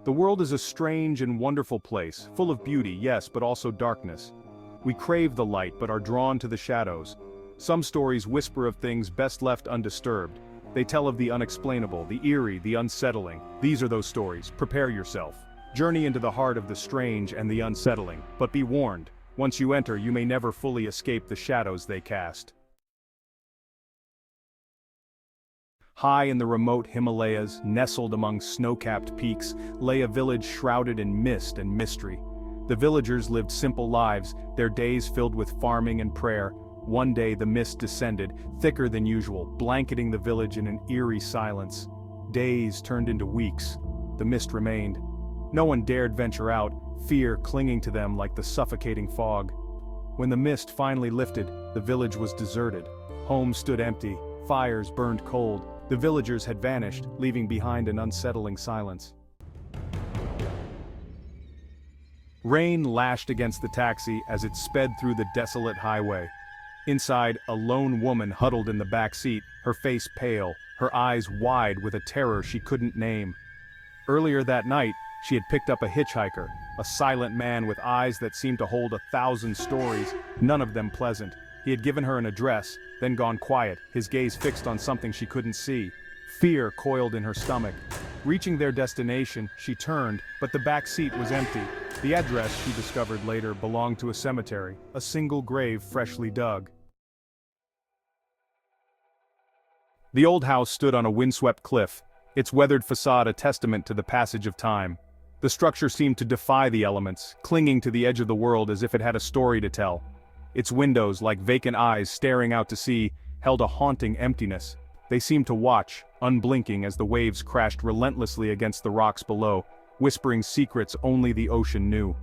The world is a strange and wonderful place, full of beauty, yes, but also darkness. We crave the light but are drawn to the shadows. Some stories whisper of things best left undisturbed. They tell of the unexplainable, the eerie, the unsettling. These are those stories. Prepare yourself. Journey into the heart of the strange and the unsettling. But be warned, once you enter, you may never fully escape the shadows they cast. High in the remote Himalayas, nestled among snow-capped peaks, lay a village shrouded in mist and mystery. The villagers lived simple lives, their days filled with farming and prayer. One day the mist descended, thicker than usual, blanketing the village in an eerie silence. Days turned into weeks. The mist remained. No one dared venture out, fear clinging to them like the suffocating fog. When the mist finally lifted, the village was deserted. Homes stood empty, fires burned cold. The villagers had vanished, leaving behind an unsettling silence. Rain lashed against the taxi as it sped through the desolate highway. Inside, a lone woman huddled in the back seat, her face pale, her eyes wide with a terror she couldn't name. Earlier that night, she had picked up a hitchhiker, a silent man with eyes that seemed to hold 1,000 stories, none of them pleasant. He had given her an address, then gone quiet, his gaze fixed on something she couldn't see. Fear coiled in her stomach. Reaching their destination, she turned, but the back seat was empty. The address, she discovered later, belonged to a cemetery, a single grave freshly dug. The old house stood on a windswept cliff, its weathered facade a testament to the passage of time. The structure seemed to defy the elements, clinging to the edge of the world as if it had a story to tell. Its windows, like vacant eyes staring out to sea, held a haunting emptiness. They seemed to watch, unblinking as the waves crashed relentlessly against the rocks below, whispering secrets only the ocean knew.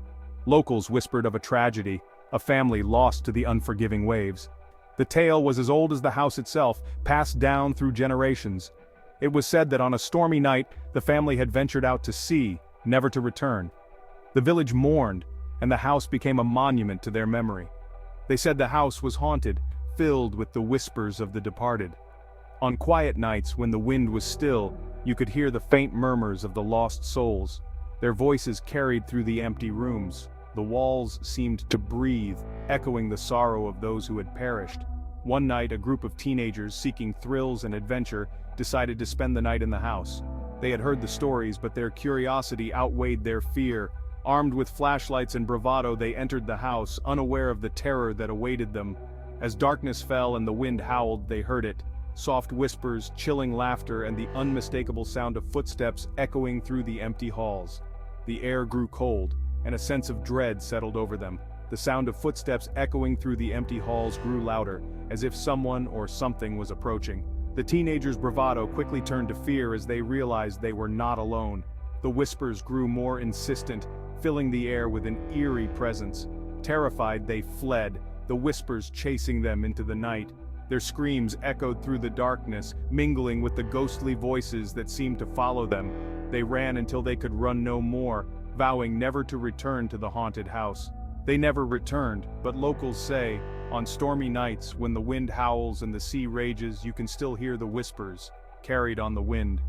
Locals whispered of a tragedy, a family lost to the unforgiving waves. The tale was as old as the house itself, passed down through generations. It was said that on a stormy night, the family had ventured out to sea, never to return. The village mourned, and the house became a monument to their memory. They said the house was haunted, filled with the whispers of the departed. On quiet nights when the wind was still, you could hear the faint murmurs of the lost souls. Their voices carried through the empty rooms. The walls seemed to breathe, echoing the sorrow of those who had perished. One night, a group of teenagers seeking thrills and adventure decided to spend the night in the house. They had heard the stories, but their curiosity outweighed their fear. Armed with flashlights and bravado, they entered the house, unaware of the terror that awaited them. As darkness fell and the wind howled, they heard it. Soft whispers, chilling laughter, and the unmistakable sound of footsteps echoing through the empty halls. The air grew cold, and a sense of dread settled over them. The sound of footsteps echoing through the empty halls grew louder, as if someone or something was approaching. The teenagers' bravado quickly turned to fear as they realized they were not alone. The whispers grew more insistent, filling the air with an eerie presence. Terrified, they fled, the whispers chasing them into the night. Their screams echoed through the darkness, mingling with the ghostly voices that seemed to follow them. They ran until they could run no more, vowing never to return to the haunted house. They never returned, but locals say, on stormy nights when the wind howls and the sea rages, you can still hear the whispers, carried on the wind.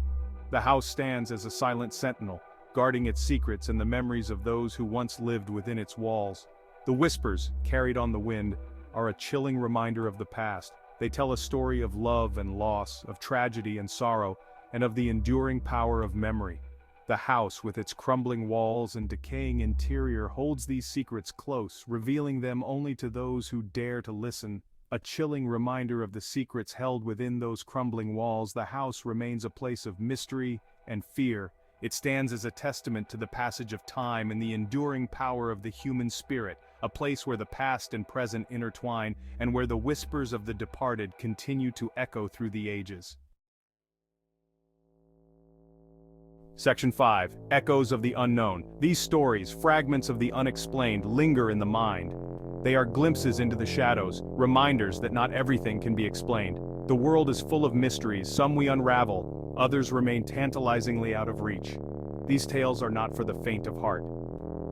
The house stands as a silent sentinel, guarding its secrets and the memories of those who once lived within its walls. The whispers, carried on the wind, are a chilling reminder of the past. They tell a story of love and loss, of tragedy and sorrow, and of the enduring power of memory. The house, with its crumbling walls and decaying interior, holds these secrets close, revealing them only to those who dare to listen. A chilling reminder of the secrets held within those crumbling walls, the house remains a place of mystery and fear. It stands as a testament to the passage of time and the enduring power of the human spirit, a place where the past and present intertwine, and where the whispers of the departed continue to echo through the ages. Section 5. Echoes of the Unknown. These stories, fragments of the unexplained, linger in the mind. They are glimpses into the shadows, reminders that not everything can be explained. The world is full of mysteries, some we unravel, others remain tantalizingly out of reach. These tales are not for the faint of heart.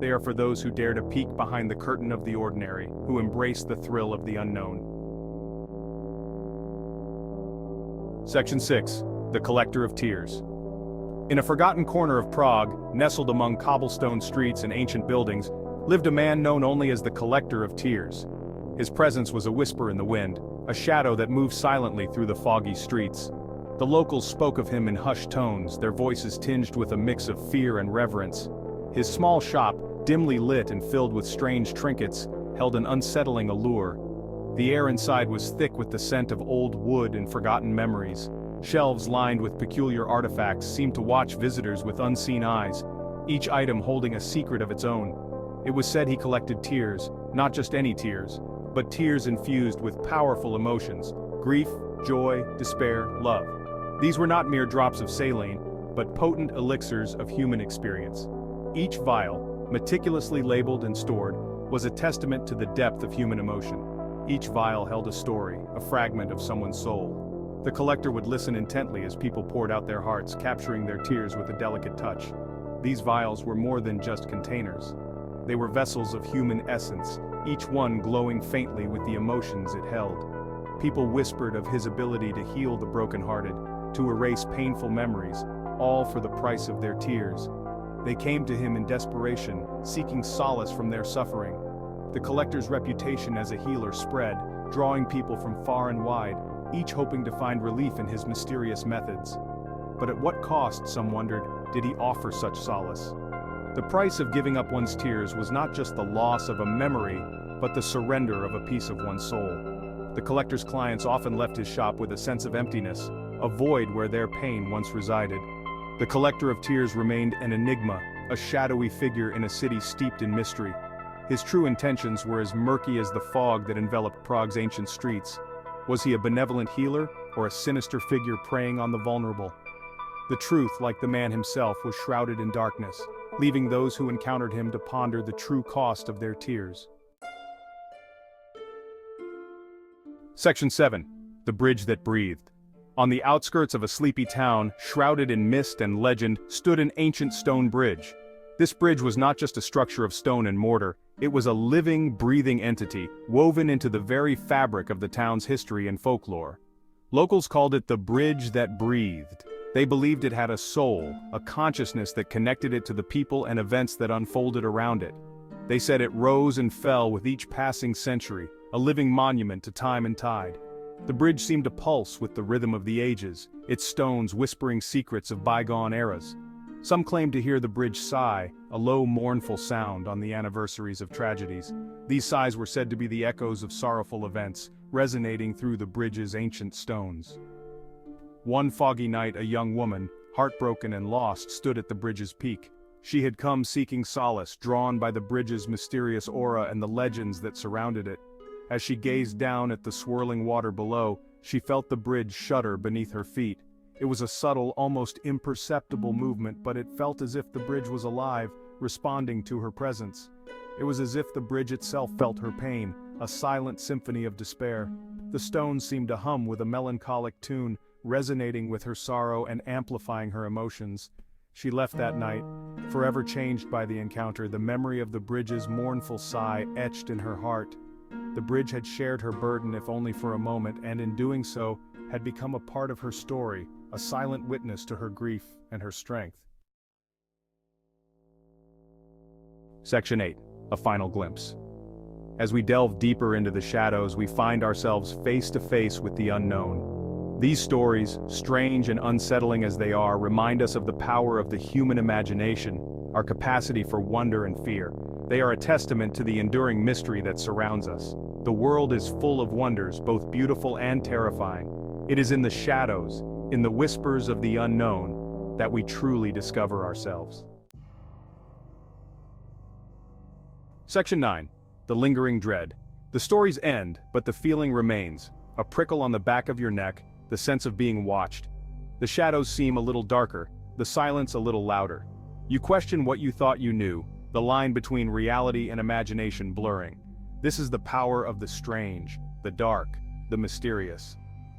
They are for those who dare to peek behind the curtain of the ordinary, who embrace the thrill of the unknown. Section 6. The Collector of Tears. In a forgotten corner of Prague, nestled among cobblestone streets and ancient buildings, lived a man known only as the Collector of Tears. His presence was a whisper in the wind, a shadow that moved silently through the foggy streets. The locals spoke of him in hushed tones, their voices tinged with a mix of fear and reverence. His small shop, dimly lit and filled with strange trinkets, held an unsettling allure. The air inside was thick with the scent of old wood and forgotten memories. Shelves lined with peculiar artifacts seemed to watch visitors with unseen eyes, each item holding a secret of its own. It was said he collected tears, not just any tears, but tears infused with powerful emotions: grief, joy, despair, love. These were not mere drops of saline, but potent elixirs of human experience. Each vial, meticulously labeled and stored, was a testament to the depth of human emotion. Each vial held a story, a fragment of someone's soul. The collector would listen intently as people poured out their hearts, capturing their tears with a delicate touch. These vials were more than just containers. They were vessels of human essence, each one glowing faintly with the emotions it held. People whispered of his ability to heal the brokenhearted, to erase painful memories, all for the price of their tears. They came to him in desperation, seeking solace from their suffering. The collector's reputation as a healer spread, drawing people from far and wide, each hoping to find relief in his mysterious methods. But at what cost, some wondered, did he offer such solace? The price of giving up one's tears was not just the loss of a memory, but the surrender of a piece of one's soul. The collector's clients often left his shop with a sense of emptiness, a void where their pain once resided. The Collector of Tears remained an enigma, a shadowy figure in a city steeped in mystery. His true intentions were as murky as the fog that enveloped Prague's ancient streets. Was he a benevolent healer, or a sinister figure preying on the vulnerable? The truth, like the man himself, was shrouded in darkness, leaving those who encountered him to ponder the true cost of their tears. Section 7. The Bridge That Breathed. On the outskirts of a sleepy town, shrouded in mist and legend, stood an ancient stone bridge. This bridge was not just a structure of stone and mortar, it was a living, breathing entity, woven into the very fabric of the town's history and folklore. Locals called it the Bridge That Breathed. They believed it had a soul, a consciousness that connected it to the people and events that unfolded around it. They said it rose and fell with each passing century, a living monument to time and tide. The bridge seemed to pulse with the rhythm of the ages, its stones whispering secrets of bygone eras. Some claimed to hear the bridge sigh, a low mournful sound on the anniversaries of tragedies. These sighs were said to be the echoes of sorrowful events, resonating through the bridge's ancient stones. One foggy night, a young woman, heartbroken and lost, stood at the bridge's peak. She had come seeking solace, drawn by the bridge's mysterious aura and the legends that surrounded it. As she gazed down at the swirling water below, she felt the bridge shudder beneath her feet. It was a subtle, almost imperceptible movement, but it felt as if the bridge was alive, responding to her presence. It was as if the bridge itself felt her pain, a silent symphony of despair. The stones seemed to hum with a melancholic tune, resonating with her sorrow and amplifying her emotions. She left that night, forever changed by the encounter, the memory of the bridge's mournful sigh etched in her heart. The bridge had shared her burden, if only for a moment, and in doing so, had become a part of her story, a silent witness to her grief and her strength. Section 8. A Final Glimpse. As we delve deeper into the shadows, we find ourselves face to face with the unknown. These stories, strange and unsettling as they are, remind us of the power of the human imagination, our capacity for wonder and fear. They are a testament to the enduring mystery that surrounds us. The world is full of wonders, both beautiful and terrifying. It is in the shadows, in the whispers of the unknown, that we truly discover ourselves. Section 9. The Lingering Dread. The stories end, but the feeling remains. A prickle on the back of your neck, the sense of being watched. The shadows seem a little darker, the silence a little louder. You question what you thought you knew, the line between reality and imagination blurring. This is the power of the strange, the dark, the mysterious.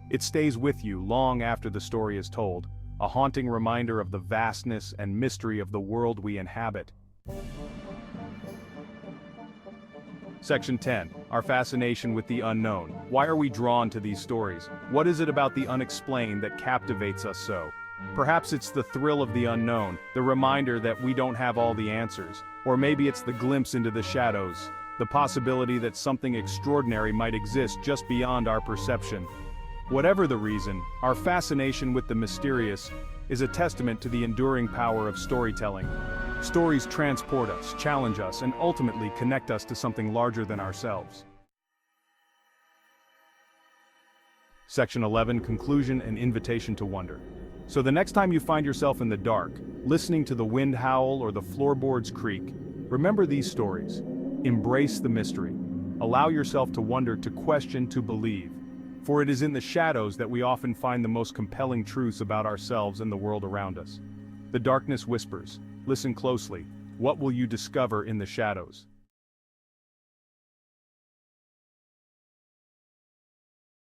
It stays with you long after the story is told, a haunting reminder of the vastness and mystery of the world we inhabit. Section 10. Our fascination with the unknown. Why are we drawn to these stories? What is it about the unexplained that captivates us so? Perhaps it's the thrill of the unknown, the reminder that we don't have all the answers. Or maybe it's the glimpse into the shadows, the possibility that something extraordinary might exist just beyond our perception. Whatever the reason, our fascination with the mysterious is a testament to the enduring power of storytelling. Stories transport us, challenge us, and ultimately connect us to something larger than ourselves. Section 11, Conclusion and Invitation to Wonder. So the next time you find yourself in the dark, listening to the wind howl or the floorboards creak, remember these stories. Embrace the mystery. Allow yourself to wonder, to question, to believe. For it is in the shadows that we often find the most compelling truths about ourselves and the world around us. The darkness whispers. Listen closely. What will you discover in the shadows?